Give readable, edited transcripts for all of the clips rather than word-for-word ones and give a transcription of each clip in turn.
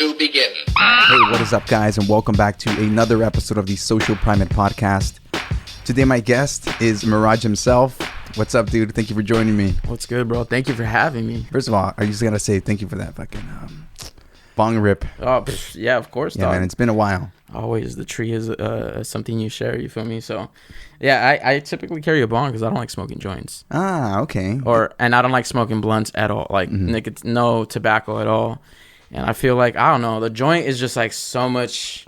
to begin. Hey, what is up, guys, and welcome back to another episode of the Social Primate Podcast. Today, my guest is Mirage himself. What's up, dude? Thank you for joining me. What's good, bro? Thank you for having me. First of all, I just gotta say thank you for that fucking bong rip. Oh, yeah, of course, Yeah, dog. man, it's been a while. Always, the tree is something you share, you feel me? So, yeah, I typically carry a bong because I don't like smoking joints. Ah, okay. And I don't like smoking blunts at all. Like, no tobacco at all. And I feel like, I don't know, the joint is just like so much,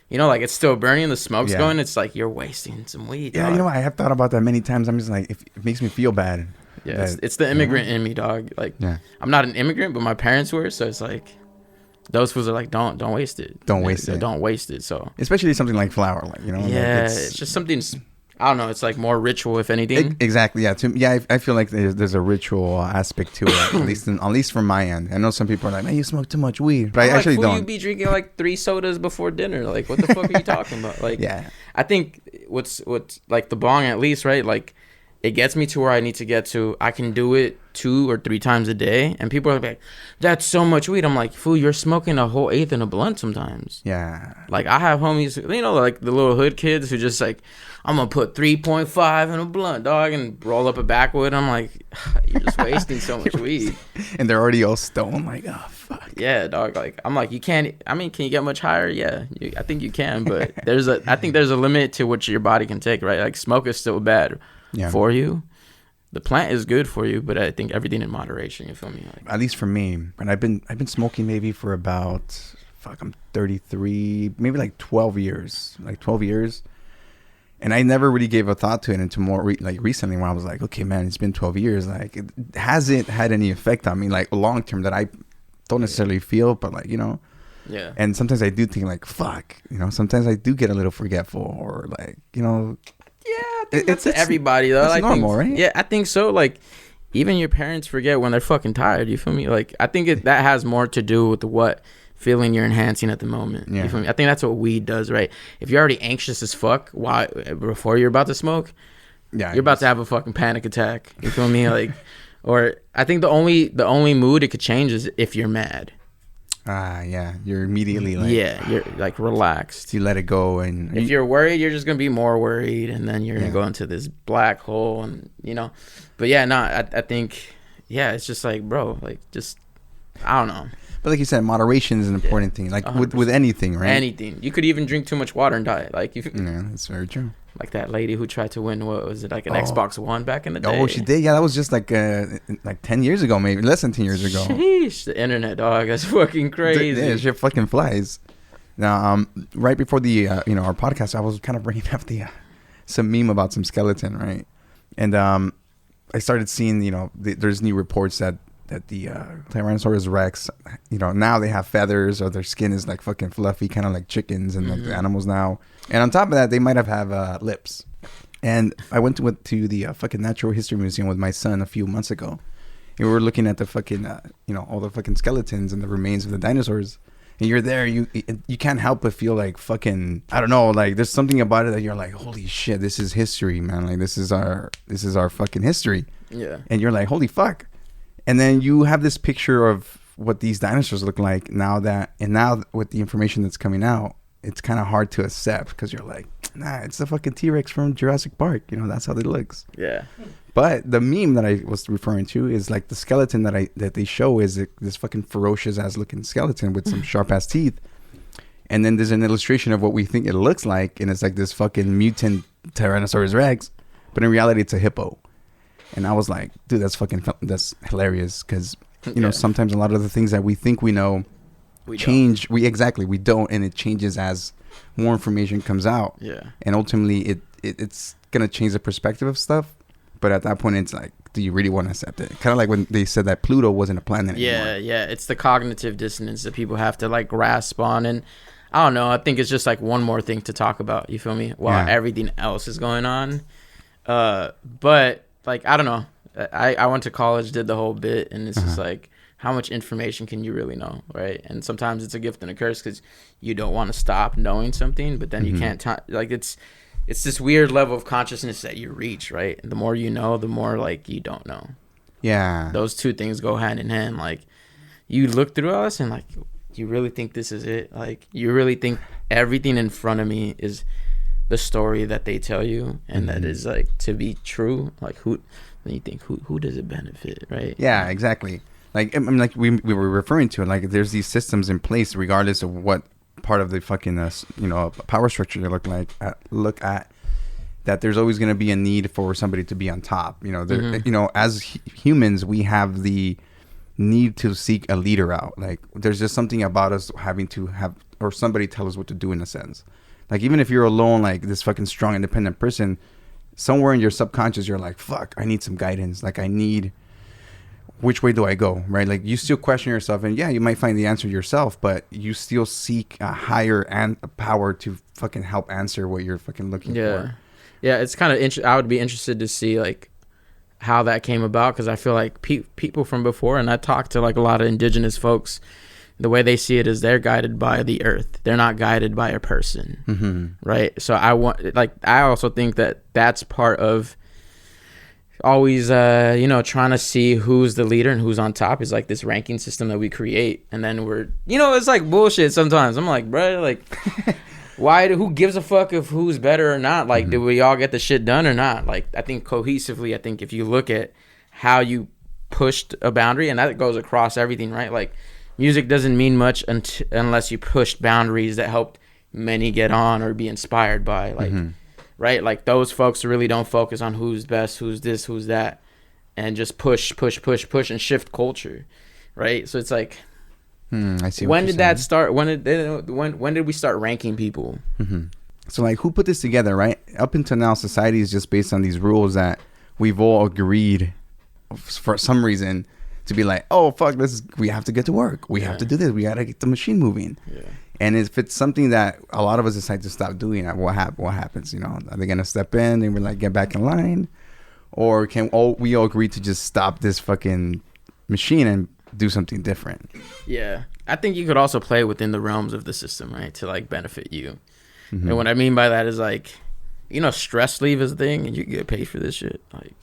you know, like it's still burning, the smoke's going. It's like you're wasting some weed, Yeah, dog. you know, I have thought about that many times. I'm just like, it makes me feel bad. Yeah, it's the immigrant in me, dog. Like, I'm not an immigrant, but my parents were, so it's like, those fools are like, don't waste it. Don't waste it. Don't waste it. So especially something like flour, like, you know. yeah, like it's just something. I don't know. It's like more ritual, if anything. Exactly. Yeah. I feel like there's a ritual aspect to it, at least from my end. I know some people are like, man, you smoke too much weed, but I actually don't. You be drinking like 3 sodas before dinner. Like, what the fuck are you talking about? Like, yeah. I think what's like the bong, at least, right? Like, it gets me to where I need to get to. I can do it 2 or 3 times a day, and people are like, "That's so much weed." I'm like, "Fool, you're smoking a whole eighth in a blunt sometimes." Yeah. Like, I have homies, you know, like the little hood kids who just like, I'm gonna put 3.5 in a blunt, dog, and roll up a backwood. I'm like, you're just wasting so much weed. And they're already all stoned. Like, oh fuck. Yeah, dog. Like, I'm like, you can't. I mean, can you get much higher? Yeah, I think you can, but I think there's a limit to what your body can take, right? Like, smoke is still bad for you. The plant is good for you, but I think everything in moderation. You feel me? Like, at least for me, and I've been smoking maybe for about I'm 33, maybe like 12 years, and I never really gave a thought to it until more recently, when I was like, okay, man, it's been 12 years. Like, it hasn't had any effect on me, like long term, that I don't necessarily feel, but like, you know. Yeah. And sometimes I do think like, fuck, you know. Sometimes I do get a little forgetful, or like, you know. Yeah, I think it's everybody though. It's normal, right? Yeah, I think so. Like, even your parents forget when they're fucking tired. You feel me? Like, I think that has more to do with what feeling you're enhancing at the moment. Yeah. You feel me? I think that's what weed does, right? If you're already anxious as fuck, before you're about to smoke, you're about to have a fucking panic attack. You feel me? Like, or I think the only mood it could change is if you're mad. Yeah, you're immediately like, you're like relaxed. You let it go, and if you're worried, you're just gonna be more worried, and then you're gonna go into this black hole, and you know. But yeah, no, I think it's just like, bro, like, just, I don't know. But like you said, moderation is an important thing. Like with anything, right? Anything. You could even drink too much water and die. Like, yeah, that's very true. Like that lady who tried to win, what was it, like an Xbox One back in the day? Oh, she did. Yeah, that was just like 10 years ago, maybe less than 10 years ago. Sheesh, the internet, dog. That's fucking crazy. Yeah, shit fucking flies. Now, right before the our podcast, I was kind of bringing up some meme about some skeleton, right? And I started seeing, there's new reports that the Tyrannosaurus Rex, now they have feathers, or their skin is like fucking fluffy, kind of like chickens and like the animals now. And on top of that, they might have lips. And I went to the fucking Natural History Museum with my son a few months ago. And we were looking at the fucking, all the fucking skeletons and the remains of the dinosaurs. And you're there, you can't help but feel like fucking, I don't know, like there's something about it that you're like, holy shit, this is history, man. Like, this is our fucking history. Yeah. And you're like, holy fuck. And then you have this picture of what these dinosaurs look like now with the information that's coming out, it's kind of hard to accept, because you're like, nah, it's the fucking T-Rex from Jurassic Park. That's how it looks. Yeah. But the meme that I was referring to is like the skeleton that they show is this fucking ferocious ass looking skeleton with some sharp ass teeth. And then there's an illustration of what we think it looks like, and it's like this fucking mutant Tyrannosaurus Rex, but in reality it's a hippo. And I was like, dude, that's hilarious, because sometimes a lot of the things that we think we know change. We don't, and it changes as more information comes out. Yeah. And ultimately, it's gonna change the perspective of stuff. But at that point, it's like, do you really want to accept it? Kind of like when they said that Pluto wasn't a planet anymore. Yeah. It's the cognitive dissonance that people have to like grasp on, and I don't know. I think it's just like one more thing to talk about. You feel me? While everything else is going on. But like, I don't know. I went to college, did the whole bit, and it's just like, how much information can you really know, right? And sometimes it's a gift and a curse, because you don't want to stop knowing something, but then you can't. Like, it's this weird level of consciousness that you reach, right? And the more you know, the more like you don't know. Yeah. Those two things go hand in hand. Like, you look through us and like, you really think this is it? Like, you really think everything in front of me is the story that they tell you, and that is like to be true? Like, who? Then you think, who does it benefit, right? Yeah, exactly. Like, I mean, like we were referring to it. Like, there's these systems in place, regardless of what part of the fucking power structure you look at. That there's always going to be a need for somebody to be on top. You know, as humans, we have the need to seek a leader out. Like, there's just something about us having to have or somebody tell us what to do, in a sense. Like, even if you're alone, like this fucking strong, independent person, somewhere in your subconscious, you're like, fuck, I need some guidance. Like, which way do I go? Right? Like, you still question yourself, and yeah, you might find the answer yourself, but you still seek a higher power to fucking help answer what you're fucking looking for. Yeah, it's kind of I would be interested to see like how that came about, because I feel like people from before, and I talked to like a lot of indigenous folks, the way they see it is they're guided by the earth. They're not guided by a person, right? So I also think that that's part of always trying to see who's the leader and who's on top, is like this ranking system that we create, and then we're it's like bullshit sometimes. I'm like, bro, like who gives a fuck if who's better or not? Like, did we all get the shit done or not? Like, I think cohesively, if you look at how you pushed a boundary, and that goes across everything, right? Like, music doesn't mean much unless you pushed boundaries that helped many get on or be inspired by, like, right? Like, those folks really don't focus on who's best, who's this, who's that, and just push and shift culture, right? So it's like, I see. When did that start? When did we start ranking people? So, like, who put this together, right? Up until now, society is just based on these rules that we've all agreed for some reason to be like, oh fuck, we have to get to work, we have to do this, we gotta get the machine moving. And if it's something that a lot of us decide to stop doing, what happens? Are they gonna step in and we're like, get back in line, or we all agree to just stop this fucking machine and do something different? Yeah, I think you could also play within the realms of the system, right, to like benefit you. And what I mean by that is, like, stress leave is a thing, and you get paid for this shit. Like,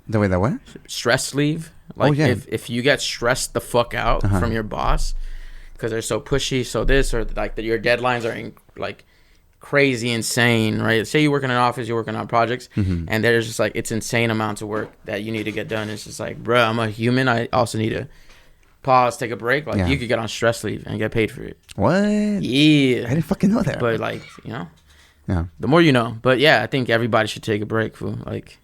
the way that what? Stress leave. Like, if you get stressed the fuck out from your boss because they're so pushy, so this, or like your deadlines are like crazy insane, right? Say you work in an office, you're working on projects, and there's just like, it's insane amounts of work that you need to get done. It's just like, bro, I'm a human. I also need to pause, take a break. Like, you could get on stress leave and get paid for it. What? Yeah. I didn't fucking know that. But like, the more you know. But yeah, I think everybody should take a break, fool. Like,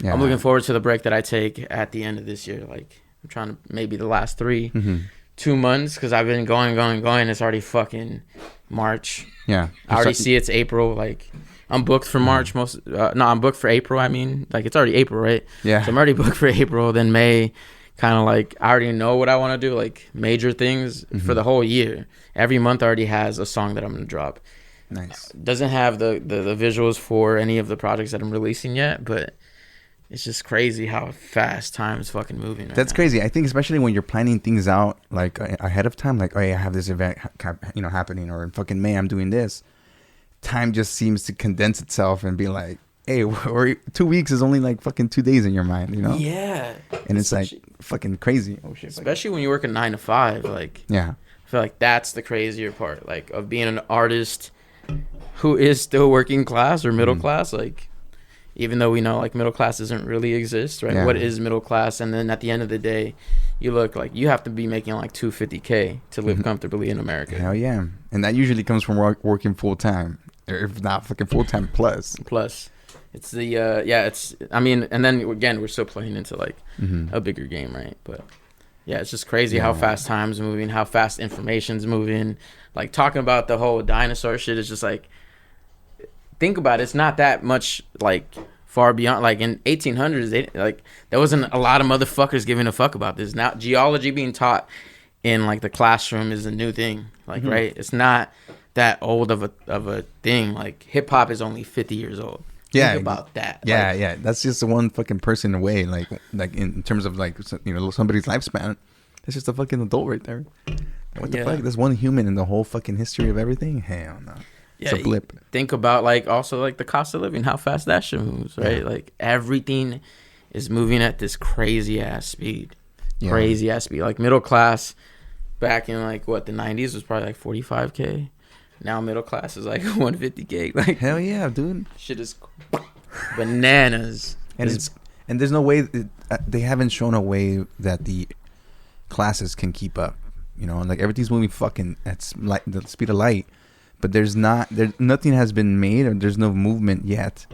I'm looking forward to the break that I take at the end of this year. Like, I'm trying to maybe the last 2 months, because I've been going. It's already fucking March. Yeah. I already see it's April. Like, I'm booked for March I'm booked for April. I mean, like, it's already April, right? Yeah. So I'm already booked for April. Then May, kind of like, I already know what I want to do, like major things for the whole year. Every month already has a song that I'm going to drop. Nice. Doesn't have the visuals for any of the projects that I'm releasing yet, but it's just crazy how fast time is fucking moving right That's now. Crazy. I think especially when you're planning things out like ahead of time, like, oh yeah, I have this event happening, or in fucking May I'm doing this. Time just seems to condense itself and be like, hey, 2 weeks is only like fucking 2 days in your mind, Yeah. And it's like fucking crazy. Oh shit. Especially when you work a 9 to 5, like, yeah. I feel like that's the crazier part, like, of being an artist who is still working class or middle class, like, even though we know like middle class doesn't really exist, right? Yeah. What is middle class? And then at the end of the day, you look like you have to be making like $250K to live comfortably in America. Hell yeah. And that usually comes from working full time, or if not fucking full time plus. It's the and then again, we're still playing into like a bigger game, right? But yeah, it's just crazy how fast time's moving, how fast information's moving. Like, talking about the whole dinosaur shit is just like, think about it, it's not that much like far beyond. Like, in 1800s, there wasn't a lot of motherfuckers giving a fuck about this. Now geology being taught in like the classroom is a new thing, like, right? It's not that old of a thing. Like, hip hop is only 50 years old. Think about that. Yeah, like, that's just one fucking person away. Like in terms of like, somebody's lifespan, it's just a fucking adult right there. What the fuck? There's one human in the whole fucking history of everything. Hell no. Yeah, it's a blip. Think about like also like the cost of living, how fast that shit moves, right? Yeah. Like, everything is moving at this crazy ass speed. Like, middle class, back in like what the 90s was probably like 45K. Now middle class is like 150K. Like hell yeah, dude. Shit is bananas. And there's no way they haven't shown a way that the classes can keep up. You know, like everything's moving fucking at like the speed of light, but nothing has been made, or there's no movement yet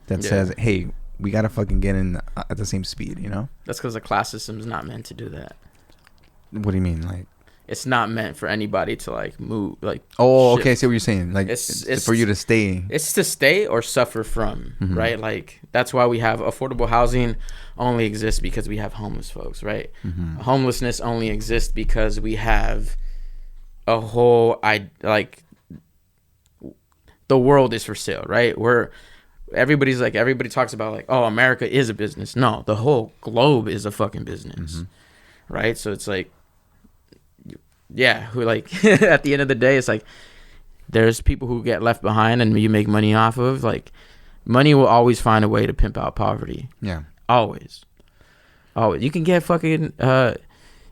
that says, hey, we gotta fucking get in at the same speed. You know, that's because the class system is not meant to do that. What do you mean, like? It's not meant for anybody to like move, like. Oh, shift. Okay. I see what you're saying. Like, it's for you to stay. It's to stay or suffer from, right? Like that's why we have affordable housing. Only exists because we have homeless folks, right? Homelessness only exists because we have a whole like the world is for sale, right? Everybody talks about like, oh, America is a business. No, the whole globe is a fucking business, right? So it's like. Yeah, who like at the end of the day, it's like there's people who get left behind and you make money off of. Like money will always find a way to pimp out poverty. Yeah, always. You can get fucking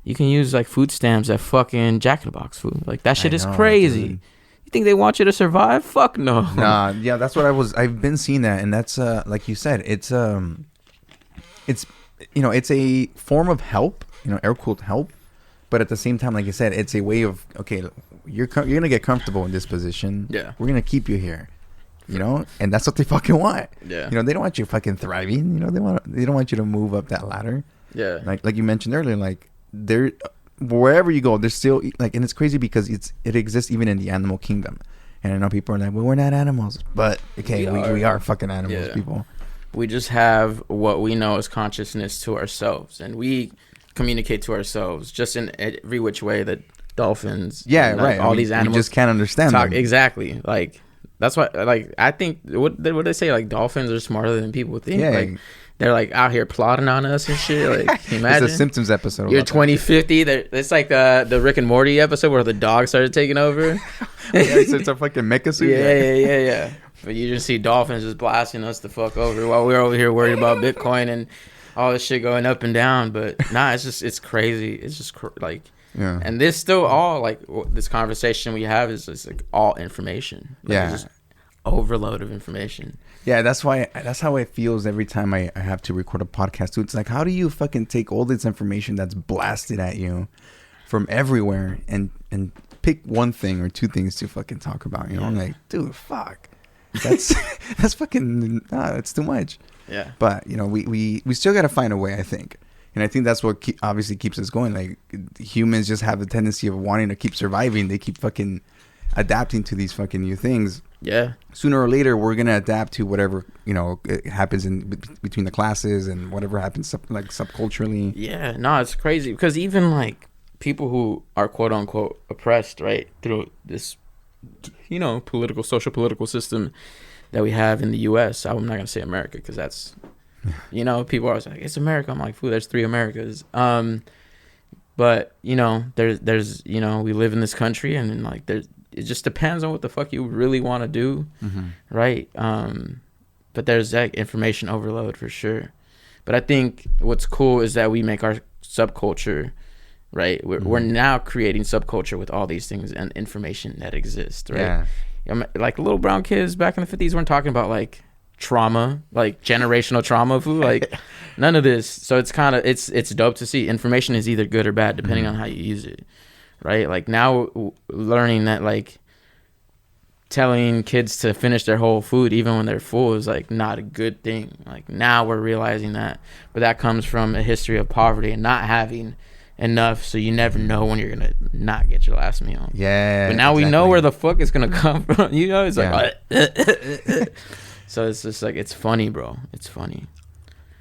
you can use like food stamps at fucking Jack in the Box food. Like that shit is crazy. Dude. You think they want you to survive? Fuck no. Nah, yeah, that's what I've been seeing that, and that's like you said, it's you know, it's a form of help, you know, air quote help. But at the same time, like I said, it's a way of, okay, you're going to get comfortable in this position. Yeah. We're going to keep you here, you know? And that's what they fucking want. Yeah. You know, they don't want you fucking thriving. You know, they don't want you to move up that ladder. Yeah. Like you mentioned earlier, like wherever you go, there's still like, and it's crazy because it exists even in the animal kingdom. And I know people are like, well, we're not animals. But, okay, we are fucking animals, people. We just have what we know as consciousness to ourselves. And we communicate to ourselves just in every which way that dolphins right all these animals just can't understand them. Exactly, like that's why, like I think what they say, like dolphins are smarter than people think. Like they're like out here plotting on us and shit. Like can you imagine it's a Simpsons episode. You're 2050. It's like the Rick and Morty episode where the dog started taking over. It's a fucking mecha suit. Yeah. But you just see dolphins just blasting us the fuck over while we're over here worried about Bitcoin and all this shit going up and down. But nah, it's crazy. It's just like, yeah. And this still all like this conversation we have is just like all information. Like, it's just overload of information. Yeah, that's how it feels every time I have to record a podcast too. It's like, how do you fucking take all this information that's blasted at you from everywhere and pick one thing or two things to fucking talk about? You know, I'm like, dude, fuck. That's fucking it's too much. Yeah. But you know, we still got to find a way, I think, and I think that's what obviously keeps us going. Like humans just have the tendency of wanting to keep surviving. They keep fucking adapting to these fucking new things. Yeah. Sooner or later, we're gonna adapt to whatever, you know, happens in between the classes and whatever happens like subculturally. Yeah. No, it's crazy because even like people who are quote unquote oppressed, right, through this, you know, social political system that we have in the U.S. I'm not gonna say America because that's, you know, people are always like, it's America. I'm like, fool, there's 3 Americas. But you know, there's you know, we live in this country, and like it just depends on what the fuck you really want to do, right? But there's that information overload for sure. But I think what's cool is that we make our subculture, right? We're now creating subculture with all these things and information that exists, right? Yeah. Like little brown kids back in the 50s weren't talking about like trauma, like generational trauma, like none of this. So it's kind of it's dope to see information is either good or bad depending on how you use it, right? Like now learning that like telling kids to finish their whole food even when they're full is like not a good thing. Like now we're realizing that, but that comes from a history of poverty and not having enough, so you never know when you're gonna not get your last meal. Yeah. But now we know where the fuck it's gonna come from. You know, it's like so it's just like it's funny, bro. It's funny.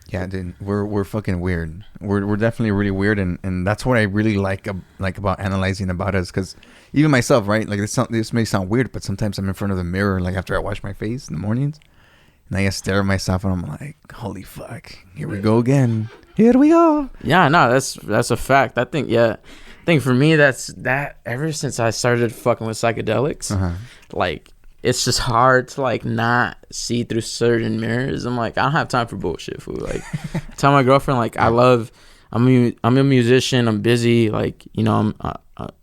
Yeah, dude, we're fucking weird. We're definitely really weird, and that's what I really like about analyzing about us, because even myself, right? Like this may sound weird, but sometimes I'm in front of the mirror, like after I wash my face in the mornings, and I just stare at myself, and I'm like, holy fuck, here we go again. Here we go. Yeah, no, that's a fact. I think for me that's that. Ever since I started fucking with psychedelics, like it's just hard to like not see through certain mirrors. I'm like, I don't have time for bullshit, fool. Like, I tell my girlfriend like I'm a musician. I'm busy. Like, you know,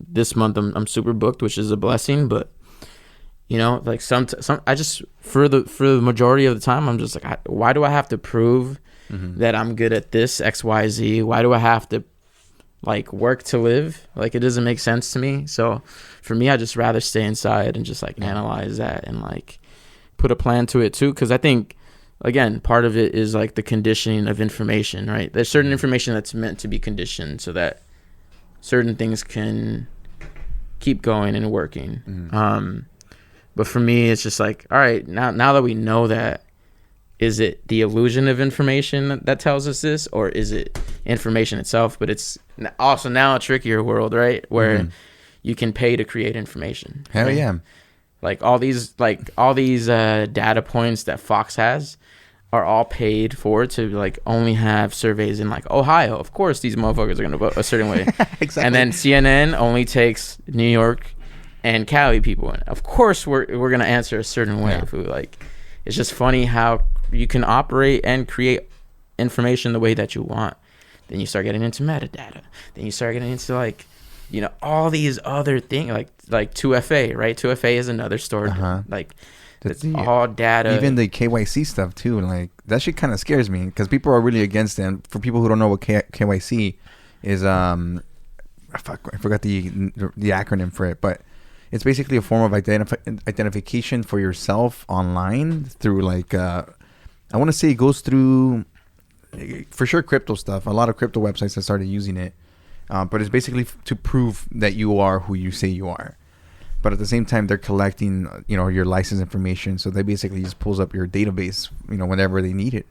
this month I'm super booked, which is a blessing, but you know, like some I just for the majority of the time I'm just like, why do I have to prove that I'm good at this XYZ? Why do I have to like work to live? Like, it doesn't make sense to me. So for me, I just rather stay inside and just like analyze that and like put a plan to it too, because I think, again, part of it is like the conditioning of information, right? There's certain information that's meant to be conditioned so that certain things can keep going and working. But for me, it's just like, all right, now that we know that, is it the illusion of information that tells us this, or is it information itself? But it's also now a trickier world, right? Where you can pay to create information. Hell right? yeah. Like all these data points that Fox has are all paid for to like only have surveys in like Ohio. Of course, these motherfuckers are gonna vote a certain way. Exactly. And then CNN only takes New York and Cali people in. Of course, we're gonna answer a certain way. Yeah. Like, it's just funny how you can operate and create information the way that you want. Then you start getting into metadata. Then you start getting into like, you know, all these other things like 2FA, right? 2FA is another stored like it's all data. Even the KYC stuff too, like that shit kind of scares me because people are really against it. And for people who don't know what KYC is, I forgot the acronym for it, but it's basically a form of identification for yourself online through like I want to say it goes through for sure crypto stuff. A lot of crypto websites have started using it, but it's basically to prove that you are who you say you are. But at the same time, they're collecting, you know, your license information. So they basically just pulls up your database, you know, whenever they need it.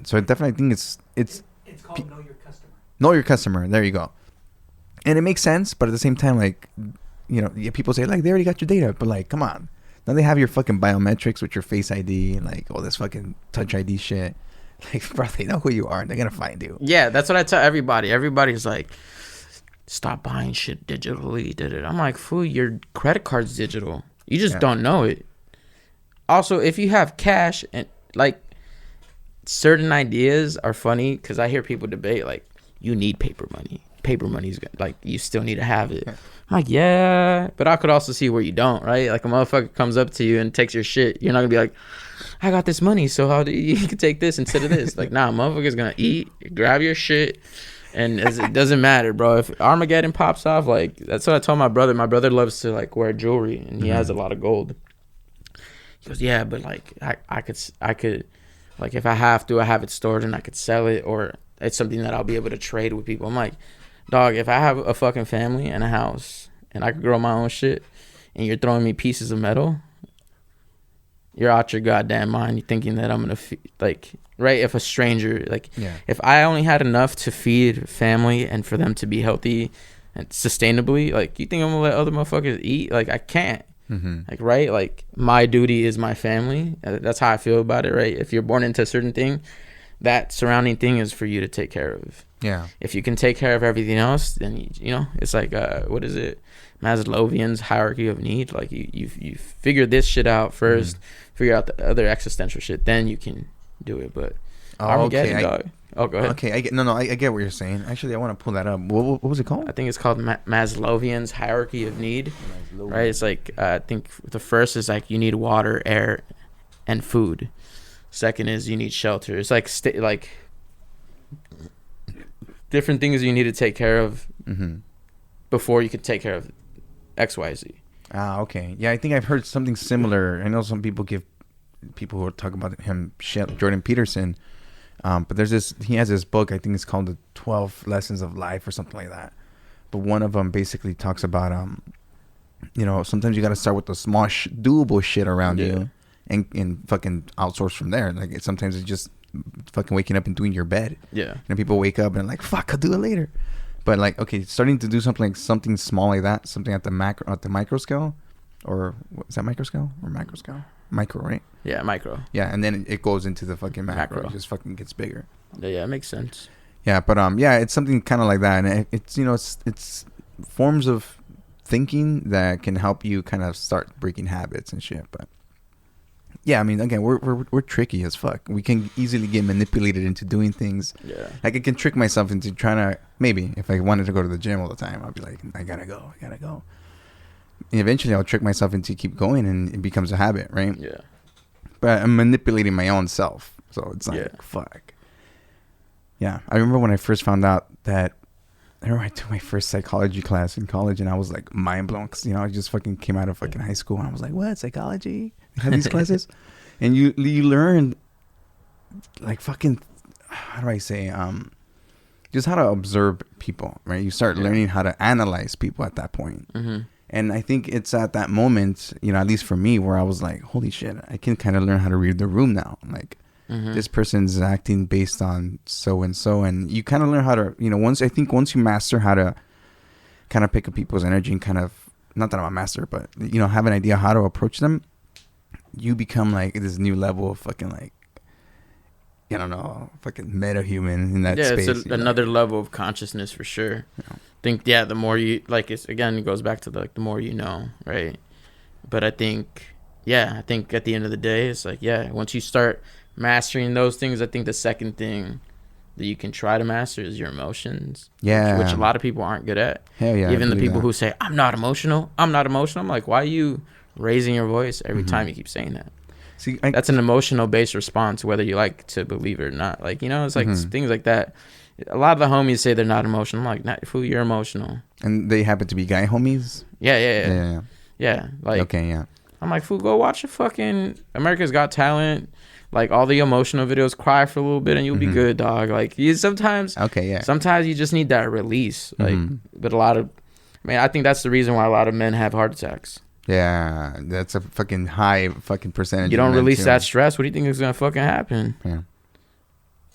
So I definitely think it's called Know Your Customer. Know Your Customer. There you go. And it makes sense, but at the same time, like, you know, people say like they already got your data, but like, come on, now they have your fucking biometrics with your Face ID and like all this fucking Touch ID shit. Like, bro, they know who you are. They're gonna find you. Yeah, that's what I tell everybody. Everybody's like, stop buying shit digitally. I'm like, fool, your credit card's digital. You just don't know it. Also, if you have cash and like certain ideas are funny because I hear people debate like, you need paper money. Paper money's like, you still need to have it. I'm like, yeah, but I could also see where you don't, right? Like a motherfucker comes up to you and takes your shit. You're not gonna be like, I got this money, so how do you can take this instead of this? Like, nah, motherfucker's gonna eat, grab your shit, and it doesn't matter, bro. If Armageddon pops off, like, that's what I told my brother. My brother loves to like wear jewelry, and he has a lot of gold. He goes, yeah, but like I could, like, if I have to, I have it stored and I could sell it, or it's something that I'll be able to trade with people. I'm like, dog, if I have a fucking family and a house and I could grow my own shit and you're throwing me pieces of metal, you're out your goddamn mind. You're thinking that I'm going to, like, right? If a stranger, like, if I only had enough to feed family and for them to be healthy and sustainably, like, you think I'm going to let other motherfuckers eat? Like, I can't. Like, right? Like, my duty is my family. That's how I feel about it, right? If you're born into a certain thing, that surrounding thing is for you to take care of. Yeah. If you can take care of everything else, then you know, it's like what is it? Maslow's hierarchy of need. Like you figure this shit out first, figure out the other existential shit, then you can do it. But Armageddon, dog. Oh, go ahead. Okay, I get what you're saying. Actually, I want to pull that up. What was it called? I think it's called Maslow's hierarchy of need. Right? It's like I think the first is like you need water, air, and food. Second is you need shelter. It's like like different things you need to take care of before you can take care of XYZ. Okay. Yeah, I think I've heard something similar. I know some people give people who talk about him shit, Jordan Peterson. But he has this book, I think it's called The 12 Lessons of Life or something like that. But one of them basically talks about, you know, sometimes you got to start with the small, doable shit around you and fucking outsource from there. Like sometimes it's just fucking waking up and doing your bed. Yeah. And people wake up and like, fuck, I'll do it later. But like, okay, starting to do something small like that, something at the micro scale, or is that micro scale or macro scale? Micro, right? Yeah, micro. Yeah, and then it goes into the fucking macro. It just fucking gets bigger. Yeah, it makes sense. Yeah, but yeah, it's something kind of like that, and it's you know it's forms of thinking that can help you kind of start breaking habits and shit. But Yeah, I mean, again, we're tricky as fuck. We can easily get manipulated into doing things. Yeah. Like, I can trick myself into trying to, maybe, if I wanted to go to the gym all the time, I'll be like, I gotta go. And eventually, I'll trick myself into keep going, and it becomes a habit, right? Yeah. But I'm manipulating my own self. So it's like, fuck. Yeah. I remember when I first found out that, I remember I took my first psychology class in college, and I was like mind blown because, I just fucking came out of fucking high school, and I was like, what, psychology? They have these classes? And you learn like fucking, how do I say, just how to observe people, right? You start learning how to analyze people at that point. Mm-hmm. And I think it's at that moment, at least for me, where I was like, holy shit, I can kind of learn how to read the room now. Like, this person's acting based on so and so, and you kind of learn how to, once you master how to kind of pick up people's energy and kind of, not that I'm a master, but have an idea how to approach them, you become like this new level of fucking like, I don't know, fucking meta-human in that space. Yeah, it's another level of consciousness for sure. I think, the more you, like, it goes back to the more you know, right? But I think at the end of the day, it's like, once you start mastering those things, I think the second thing that you can try to master is your emotions. Yeah. Which a lot of people aren't good at. Hell yeah. Even the people who say, I'm not emotional. I'm like, why are you raising your voice every time you keep saying that? See, that's an emotional based response, whether you like to believe it or not. Like, it's like things like that. A lot of the homies say they're not emotional. I'm like, not fool, you're emotional. And they happen to be guy homies? Yeah. Like, okay, yeah. I'm like, fool, go watch a fucking America's Got Talent. Like, all the emotional videos, cry for a little bit and you'll be good, dog. Like, sometimes you just need that release. Like, but I think that's the reason why a lot of men have heart attacks. Yeah, that's a fucking high fucking percentage. You don't release that stress, what do you think is gonna fucking happen? Yeah.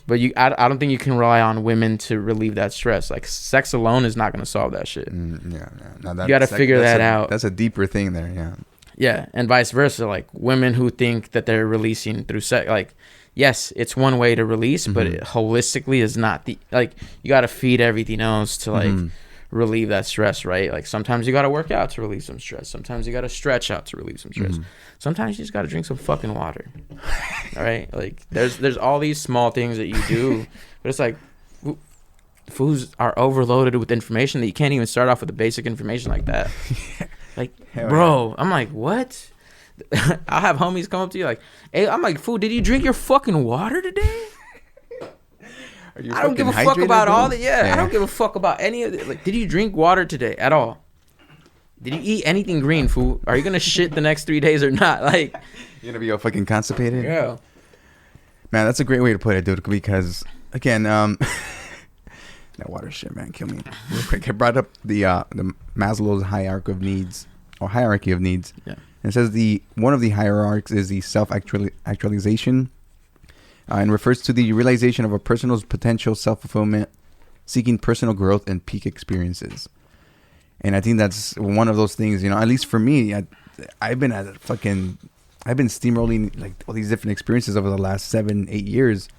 But I don't think you can rely on women to relieve that stress. Like, sex alone is not gonna solve that shit. No, you gotta figure that out. That's a deeper thing there, yeah. Yeah, and vice versa. Like, women who think that they're releasing through sex, like, yes, it's one way to release, but it holistically is not you gotta feed everything else to like relieve that stress, right? Like, sometimes you gotta work out to relieve some stress. Sometimes you gotta stretch out to relieve some stress. Sometimes you just gotta drink some fucking water. All right, like there's all these small things that you do, but it's like foods are overloaded with information that you can't even start off with the basic information like that. Like, hell bro, yeah. I'm like, what? I'll have homies come up to you like, hey, I'm like, fool, did you drink your fucking water today? I don't give a fuck about all that. Yeah, I don't give a fuck about any of it. Like, did you drink water today at all? Did you eat anything green, fool? Are you gonna shit the next 3 days or not? Like, you're gonna be all fucking constipated? Yeah. Man, that's a great way to put it, dude. Because again, that water shit, man, kill me real quick. I brought up the Maslow's hierarchy of needs. Yeah. And it says one of the hierarchies is the self-actualization. And refers to the realization of a person's potential self-fulfillment, seeking personal growth and peak experiences. And I think that's one of those things, at least for me, I've been steamrolling like all these different experiences over the last 7-8 years.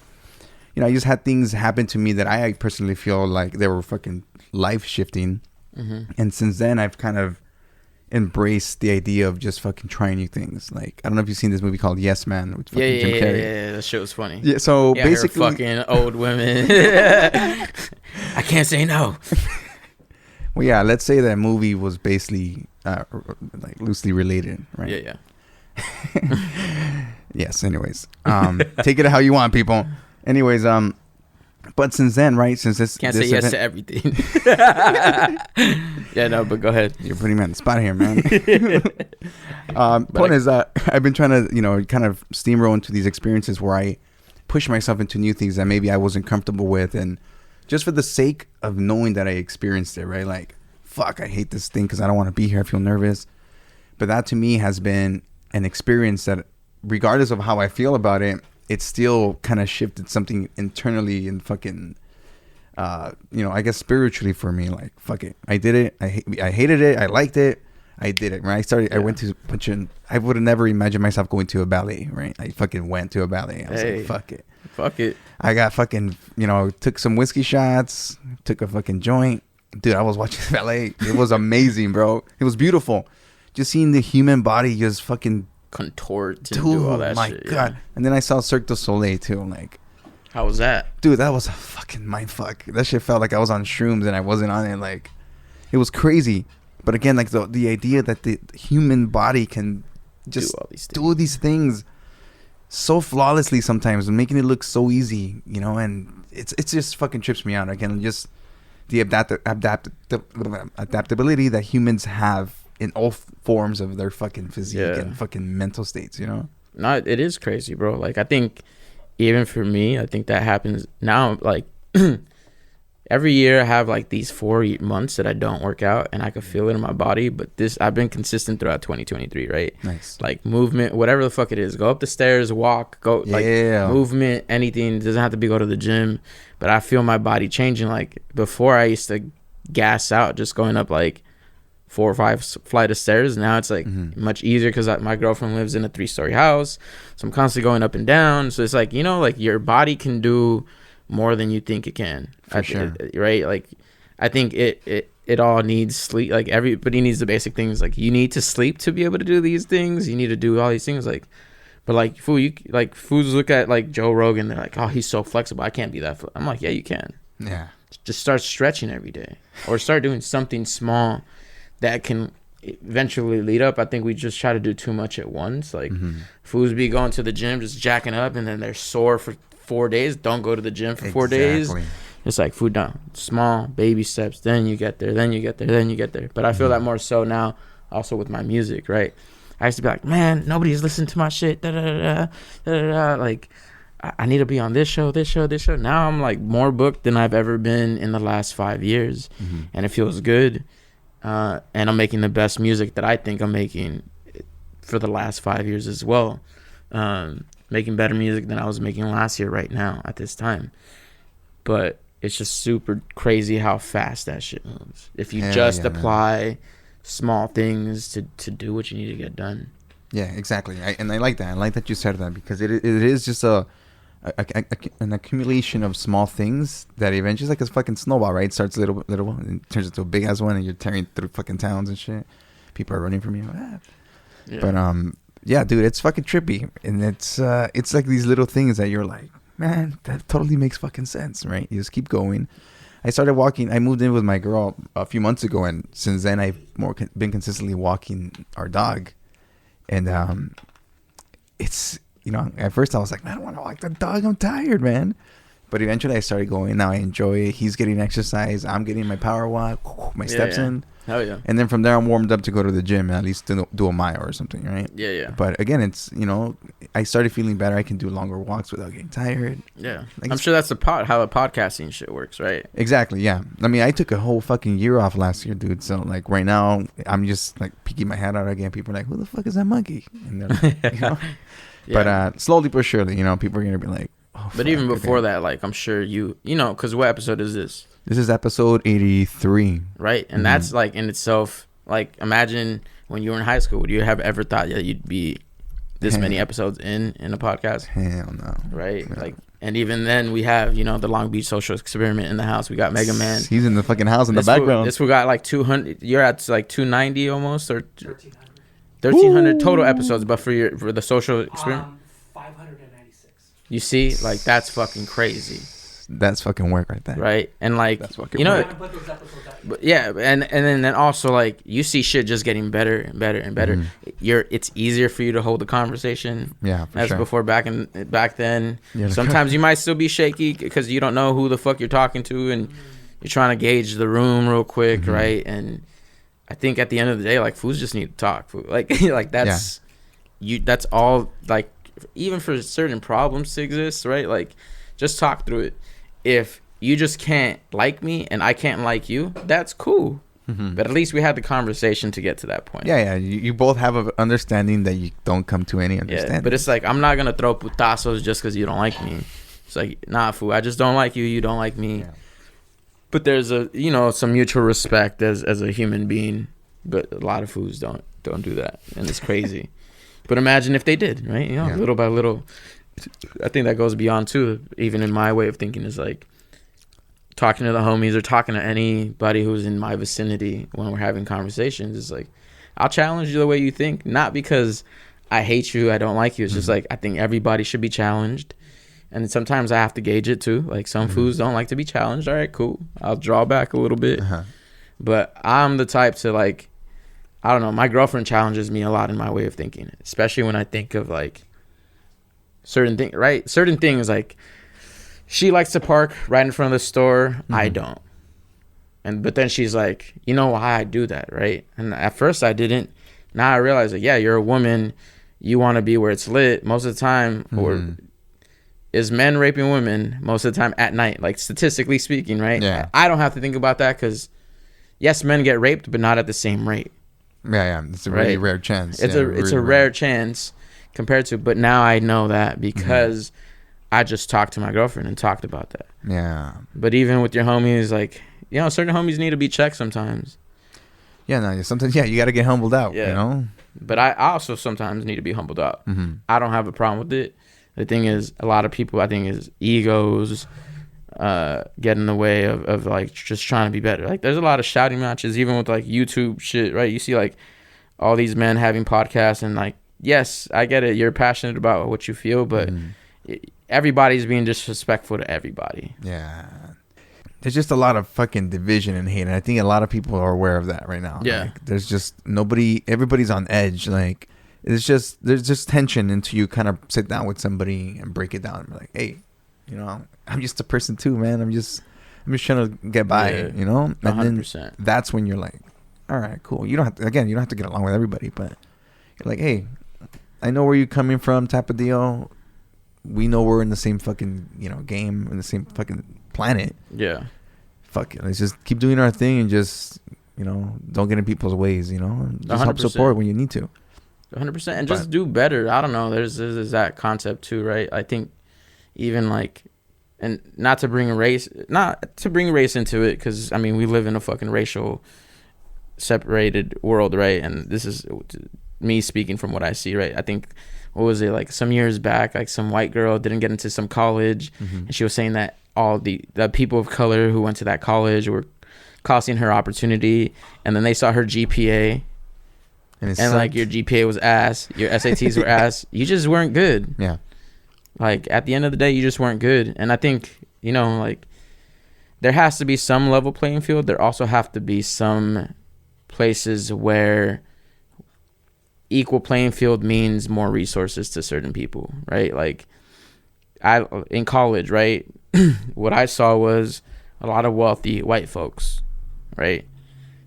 I just had things happen to me that I personally feel like they were fucking life shifting. And since then I've kind of embrace the idea of just fucking trying new things. Like, I don't know if you've seen this movie called Yes Man with fucking Jim Carrey. Yeah, that shit was funny. Yeah, so basically fucking old women. I can't say no. Well, yeah, let's say that movie was basically like loosely related, right? Yeah. Yes, anyways. Take it how you want, people. Anyways, but since then, right? Since this can't this say yes to everything. Yeah, no, but go ahead. You're putting me on the spot here, man. Point is that I've been trying to, kind of steamroll into these experiences where I push myself into new things that maybe I wasn't comfortable with, and just for the sake of knowing that I experienced it, right? Like, fuck, I hate this thing because I don't want to be here. I feel nervous. But that to me has been an experience that, regardless of how I feel about it, it still kind of shifted something internally and fucking, I guess spiritually for me. Like, fuck it, I did it. I hated it. I liked it. I did it. Right. I went to I would have never imagined myself going to a ballet. Right. I fucking went to a ballet. I was like, fuck it. I got fucking, took some whiskey shots, took a fucking joint. Dude, I was watching ballet. It was amazing, bro. It was beautiful. Just seeing the human body just fucking contort to do all that my shit. God. Yeah. And then I saw Cirque du Soleil too. Like, how was that? dude, that was a fucking mindfuck. That shit felt like I was on shrooms and I wasn't on it. Like, it was crazy. But again, like the idea that the human body can just do these things so flawlessly sometimes, and making it look so easy, you know, and it's just fucking trips me out. Again, just the adaptability that humans have in all forms of their fucking physique and fucking mental states, you know? No, it is crazy, bro. Like, I think even for me, I think that happens now. Like, every year I have like these 4 months that I don't work out, and I can feel it in my body. But I've been consistent throughout 2023, right? Nice. Like movement, whatever the fuck it is. Go up the stairs, walk, go like movement, anything. It doesn't have to be go to the gym. But I feel my body changing. Like before I used to gas out just going up like 4 or 5 flight of stairs. Now it's like much easier because my girlfriend lives in a 3-story house. So I'm constantly going up and down. So it's like, you know, like your body can do more than you think it can. For sure. Right? Like, I think it all needs sleep. Like, everybody needs the basic things. Like, you need to sleep to be able to do these things. You need to do all these things. Like, but like, foods look at like Joe Rogan. They're like, oh, he's so flexible. I can't be that. I'm like, yeah, you can. Yeah. Just start stretching every day, or start doing something small that can eventually lead up. I think we just try to do too much at once. Like, fools be going to the gym, just jacking up, and then they're sore for 4 days. Don't go to the gym for 4 days. It's like food down, small baby steps. Then you get there. Then you get there. Then you get there. But I feel that more so now, also with my music. Right? I used to be like, man, nobody's listening to my shit. Da, da, da, da, da, da. Like, I need to be on this show. Now I'm like more booked than I've ever been in the last 5 years, and it feels good. And I'm making the best music that I think I'm making for the last 5 years as well. Making better music than I was making last year right now at this time. But it's just super crazy how fast that shit moves. If you apply small things to do what you need to get done. Yeah, exactly. And I like that. I like that you said that, because it is just an accumulation of small things that eventually, like a fucking snowball, right? It starts little, and turns into a big ass one, and you're tearing through fucking towns and shit. People are running from you. Yeah. But yeah, dude, it's fucking trippy, and it's like these little things that you're like, man, that totally makes fucking sense, right? You just keep going. I started walking. I moved in with my girl a few months ago, and since then I've been consistently walking our dog, and it's, you know, at first I was like, man, I don't want to walk the dog. I'm tired, man. But eventually I started going. Now I enjoy it. He's getting exercise. I'm getting my power walk, my steps in. Hell yeah. And then from there, I'm warmed up to go to the gym and at least do a mile or something, right? Yeah. But again, it's, you know, I started feeling better. I can do longer walks without getting tired. Yeah. Like, I'm sure that's how the podcasting shit works, right? Exactly, yeah. I mean, I took a whole fucking year off last year, dude. So, like, right now, I'm just, like, peeking my head out again. People are like, who the fuck is that monkey? And they're like, you know? Yeah. But slowly but surely, you know, people are going to be like, oh, but even before that, like, I'm sure you know, because what episode is this? This is episode 83. Right? And that's, like, in itself, like, imagine when you were in high school, would you have ever thought that you'd be this many episodes in a podcast? Hell no. Right? No. Like, and even then we have, you know, the Long Beach Social Experiment in the house. We got Mega Man. He's in the fucking house in the background. This we got like 200. You're at like 290 almost, or 1,300 total episodes. But for the Social Experiment, 596. You see, like, that's fucking crazy. That's fucking work right there. Right? And like, you know, but yeah, and then also, like, you see shit just getting better and better and better. It's easier for you to hold the conversation. Yeah, for as sure. Before back then. Sometimes you might still be shaky because you don't know who the fuck you're talking to, and you're trying to gauge the room real quick, right? And I think at the end of the day, like, fools just need to talk. Like that's that's all. Like, even for certain problems to exist, right? Like, just talk through it. If you just can't like me and I can't like you, that's cool. But at least we had the conversation to get to that point. Yeah. You both have an understanding that you don't come to any understanding. Yeah, but it's like, I'm not going to throw putazos just because you don't like me. It's like, nah, fool, I just don't like you. You don't like me. Yeah. But there's some mutual respect as a human being. But a lot of fools don't do that. And it's crazy. But imagine if they did, right? You know, little by little. I think that goes beyond too, even in my way of thinking, is like talking to the homies or talking to anybody who's in my vicinity when we're having conversations. It's like, I'll challenge you the way you think, not because I hate you, I don't like you. It's just like, I think everybody should be challenged. And sometimes I have to gauge it too. Like some foods don't like to be challenged. All right, cool. I'll draw back a little bit. But I'm the type to like, I don't know. My girlfriend challenges me a lot in my way of thinking, especially when I think of like certain things, right? Certain things like she likes to park right in front of the store. I don't. But then she's like, you know why I do that, right? And at first I didn't. Now I realize that, yeah, you're a woman. You want to be where it's lit most of the time. Or is men raping women most of the time at night, like statistically speaking, right? Yeah. I don't have to think about that because, yes, men get raped, but not at the same rate. Yeah. It's a really rare chance. It's a rare chance compared to, but now I know that because I just talked to my girlfriend and talked about that. Yeah. But even with your homies, like, you know, certain homies need to be checked sometimes. Yeah, no, sometimes, you got to get humbled out, you know? But I also sometimes need to be humbled out. I don't have a problem with it. The thing is, a lot of people, I think, is egos get in the way of like just trying to be better. Like there's a lot of shouting matches, even with like YouTube shit, right? You see like all these men having podcasts and like, yes, I get it. You're passionate about what you feel, but everybody's being disrespectful to everybody. Yeah. There's just a lot of fucking division and hate, and I think a lot of people are aware of that right now. Yeah. Like, there's just everybody's on edge. Like, there's just tension until you kind of sit down with somebody and break it down and be like, hey, you know, I'm just a person too, man. I'm just trying to get by, you know? And 100%. then that's when you're like, all right, cool. You don't have to get along with everybody, but you're like, hey, I know where you're coming from type of deal. We know we're in the same fucking, you know, game, in the same fucking planet. Yeah. Fuck it. Let's just keep doing our thing and just, you know, don't get in people's ways, you know? Just help 100%. support when you need to. 100%. And just do better. I don't know. There's that concept too, right? I think even like, and not to bring race into it, because, I mean, we live in a fucking racial separated world, right? And this is me speaking from what I see, right? I think, what was it, like some years back, like some white girl didn't get into some college, and she was saying that all the people of color who went to that college were costing her opportunity, and then they saw her GPA, and like, your GPA was ass, your SATs were ass, you just weren't good. Yeah. Like, at the end of the day, you just weren't good. And I think, you know, like, there has to be some level playing field. There also have to be some places where equal playing field means more resources to certain people, right? Like, in college, right, what I saw was a lot of wealthy white folks, right?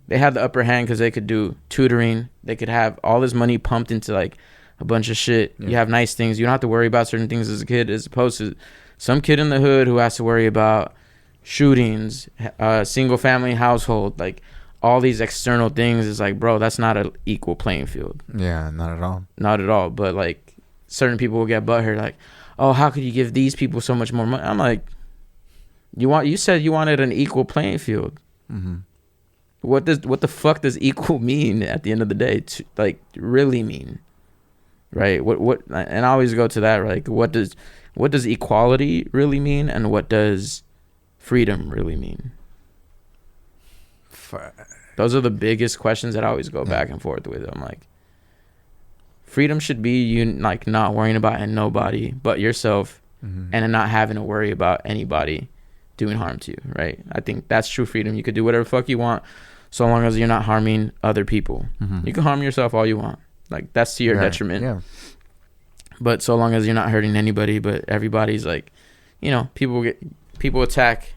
They had the upper hand because they could do tutoring. They could have all this money pumped into like a bunch of shit. You have nice things. You don't have to worry about certain things as a kid, as opposed to some kid in the hood who has to worry about shootings, single family household, like all these external things. Is like, bro, that's not an equal playing field. Yeah, not at all. Not at all. But like, certain people will get butthurt, like, oh, how could you give these people so much more money? I'm like, you said you wanted an equal playing field. What the fuck does equal mean at the end of the day? To, like, really mean, right? What? And I always go to that, like, what does equality really mean, and what does freedom really mean? Those are the biggest questions that I always go back and forth with. I'm like, freedom should be you like not worrying about nobody but yourself, and not having to worry about anybody doing harm to you, right? I think that's true freedom. You could do whatever the fuck you want, so long as you're not harming other people. You can harm yourself all you want. Like, that's to your detriment. Yeah. But so long as you're not hurting anybody, but everybody's like, you know, people attack,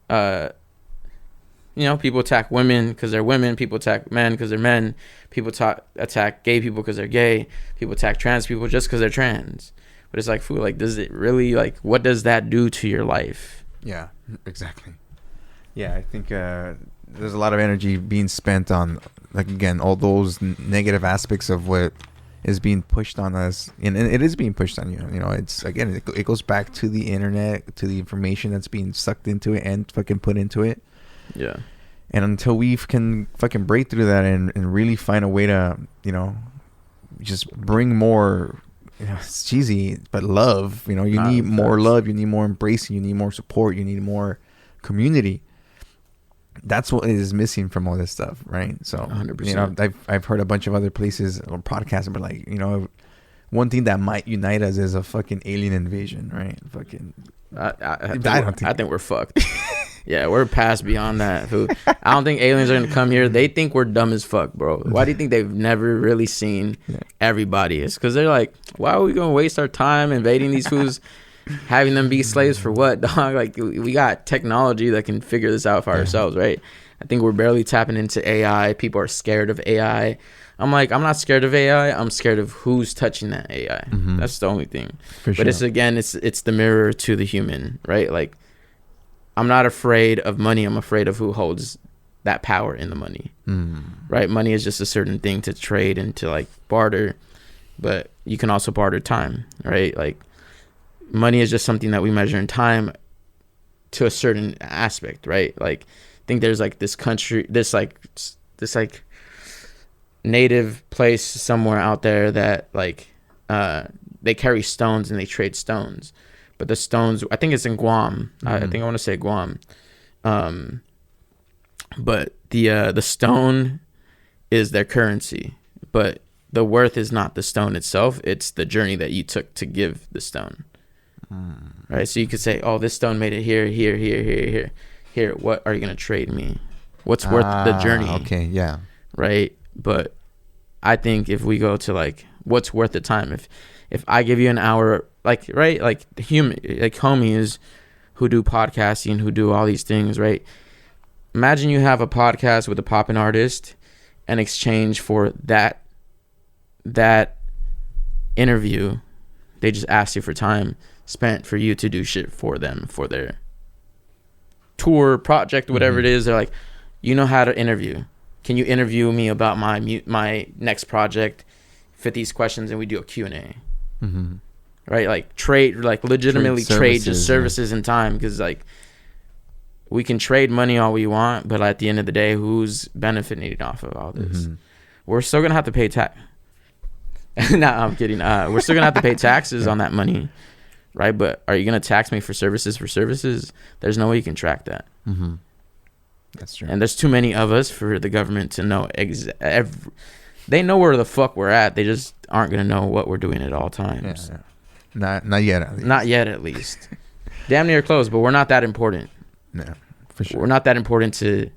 people attack women because they're women. People attack men because they're men. People attack gay people because they're gay. People attack trans people just because they're trans. But it's like, fool, like, does it really, like, what does that do to your life? Yeah, exactly. Yeah, I think there's a lot of energy being spent on, like, again, all those negative aspects of what is being pushed on us, and it is being pushed on you. You know, it's, again, it goes back to the internet, to the information that's being sucked into it and fucking put into it. Yeah. And until we can fucking break through that and really find a way to, you know, just bring more, you know, it's cheesy, but love. You know, you need more love, you need more embracing, you need more support, you need more community. that's what is missing from all this stuff, right? So 100%. you know, I've heard a bunch of other places or podcasts, but like, you know, one thing that might unite us is a fucking alien invasion, right? Fucking I think we're fucked. Yeah, we're past beyond that. I don't think aliens are gonna come here. They think we're dumb as fuck, bro. Why do you think they've never really seen everybody? It's because they're like, why are we gonna waste our time invading these fools, having them be slaves for what, dog? Like, we got technology that can figure this out for ourselves, right? I think we're barely tapping into AI. People are scared of AI. I'm like, I'm not scared of AI. I'm scared of who's touching that AI. That's the only thing. But it's the mirror to the human, right? Like, I'm not afraid of money. I'm afraid of who holds that power in the money, right? Money is just a certain thing to trade and to like barter, but you can also barter time, right? Like, money is just something that we measure in time to a certain aspect, right? Like, I think there's like this country, this native place somewhere out there that like they carry stones and they trade stones. But the stones, I think it's in Guam. I think I want to say Guam. But the stone is their currency. But the worth is not the stone itself. It's the journey that you took to give the stone. Right? So you could say, oh, this stone made it here, here, here, here, here. Here, what are you going to trade me? What's worth the journey? Okay, yeah. Right? But I think if we go to like, what's worth the time? If I give you an hour, like, right, like homies who do podcasting, who do all these things, right? Imagine you have a podcast with a poppin' artist, in exchange for that interview, they just ask you for time spent for you to do shit for them, for their tour, project, whatever it is. They're like, you know how to interview. Can you interview me about my next project? Fit these questions, and we do a Q&A. Right? Like, trade, like, legitimately trade just services and time, because like, we can trade money all we want, but at the end of the day, who's benefiting off of all this? We're still gonna have to pay tax. No, I'm kidding. We're still gonna have to pay taxes on that money, right? But are you gonna tax me for services? There's no way you can track that. That's true. And there's too many of us for the government to know they know where the fuck we're at. They just aren't gonna know what we're doing at all times. Not yet, at least. Not yet, at least. Damn near close, but we're not that important. No, for sure. We're not that important to,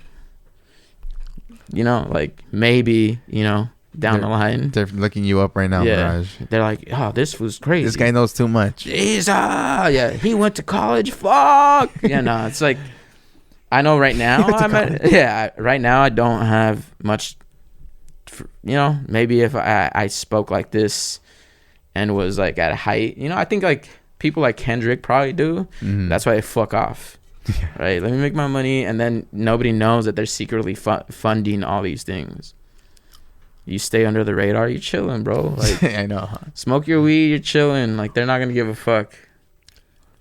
you know, like, maybe, you know, down the line. They're looking you up right now, Mirage. They're like, oh, this was crazy. This guy knows too much. Jesus. Yeah, he went to college. Fuck. Yeah, no, it's like, I know right now, right now I don't have much, you know, maybe if I spoke like this and was like at a height, you know, I think like people like Kendrick probably do. That's why they fuck off. Right? Let me make my money, and then nobody knows that they're secretly funding all these things. You stay under the radar, you're chilling, bro. Like, I know. Smoke your weed, you're chilling. Like, they're not gonna give a fuck.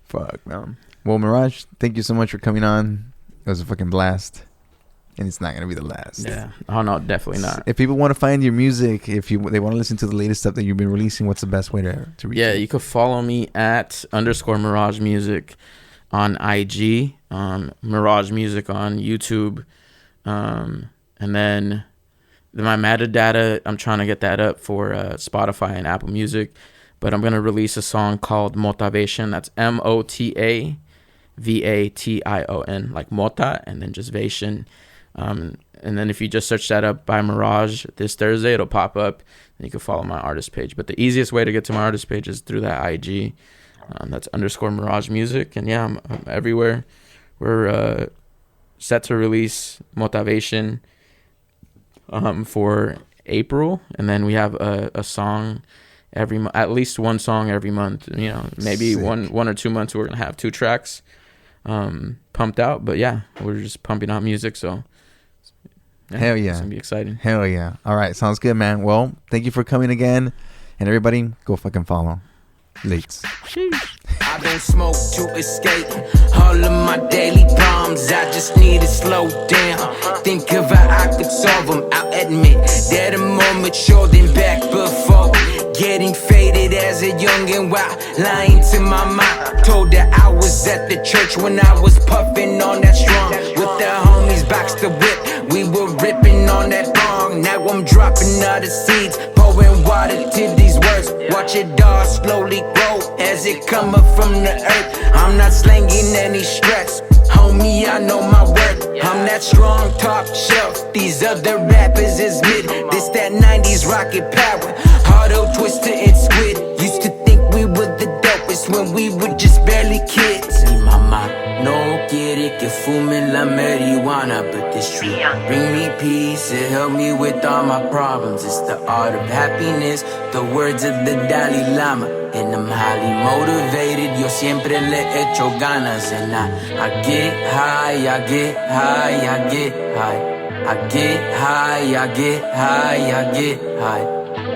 Fuck, man. Well, Mirage, thank you so much for coming on. It was a fucking blast. And it's not going to be the last. Yeah. Oh, no, definitely not. If people want to find your music, if they want to listen to the latest stuff that you've been releasing, what's the best way to reach you? Yeah, you could follow me at _Mirage Music on IG, Mirage Music on YouTube. And then my metadata, I'm trying to get that up for Spotify and Apple Music. But I'm going to release a song called Motivation. That's MOTAVATION, like Mota, and then just Vation. And then if you just search that up by Mirage this Thursday, it'll pop up, and you can follow my artist page. But the easiest way to get to my artist page is through that IG. That's _Mirage Music. And yeah, I'm everywhere. We're set to release Motivation for April, and then we have a song every month, at least one song every month. You know, maybe Sick. one or 2 months we're gonna have 2 tracks pumped out. But yeah, we're just pumping out music, so yeah, hell yeah, it's gonna be exciting. Hell yeah. All right, sounds good, man. Well, thank you for coming again, and everybody go fucking follow Lates. I don't smoke to escape all of my daily problems. I just need to slow down, think of how I could solve them. I'll admit that I'm more mature than back before. Getting faded as a youngin' while lying to my mom. Told her I was at the church when I was puffing on that strong with the homies box the whip. We were ripping on that bong. Now I'm dropping other seeds, pouring water to these words. Watch it all slowly grow as it come up from the earth. I'm not slanging any stress, homie, I know my worth. I'm that strong top shelf, these other rappers is mid. This that 90s rocket power, auto twister and squid. Used to think we were the dopest when we were just barely kids. Mi mamá no quiere que fume la marijuana, but this tree bring me peace, it help me with all my problems. It's the art of happiness, the words of the Dalai Lama. And I'm highly motivated, yo siempre le echo ganas. And I get high, I get high, I get high. I get high, I get high, I get high.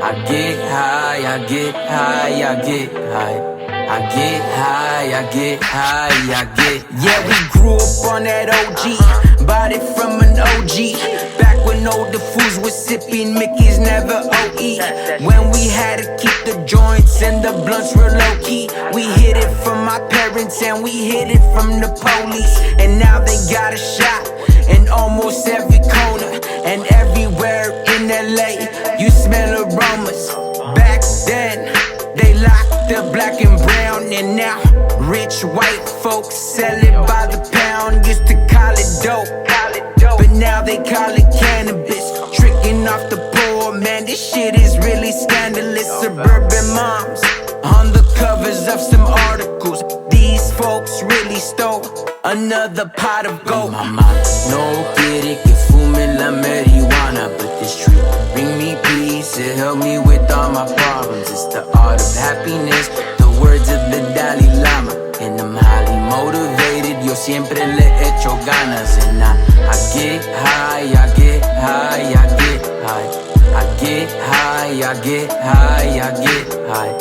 I get high, I get high, I get high. I get high, I get high, I get high. Yeah, we grew up on that OG, bought it from an OG. Back when older fools were sipping Mickey's, never OE. When we had to keep the joints and the blunts real low key. We hid it from my parents and we hid it from the police. And now they got a shot in almost every corner and everywhere in LA. You smell aromas. Back then, they locked the black and brown, and now rich white folks sell it by the pound. Used to call it dope, but now they call it cannabis. Tricking off the poor, man, this shit is really scandalous. Suburban moms on the covers of some articles. These folks really stole another pot of gold. Mama no quiere que fume la marijuana, but this tree bring me peace, it help me with all my problems. It's the art of happiness, the words of the Dalai Lama. And I'm highly motivated, yo siempre le echo ganas. And I get high, I get high, I get high. I get high, I get high, I get high.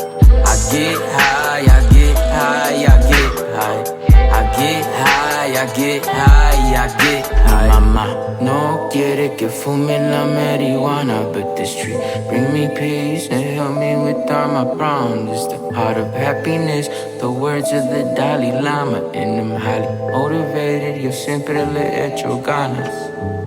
I get high, I get high, I get high. I get high, I get high, I get high. Mama no quiere que fume la marijuana, but this tree bring me peace and help me with all my problems. It's the art of happiness, the words of the Dalai Lama. And I'm highly motivated, yo siempre le echo ganas.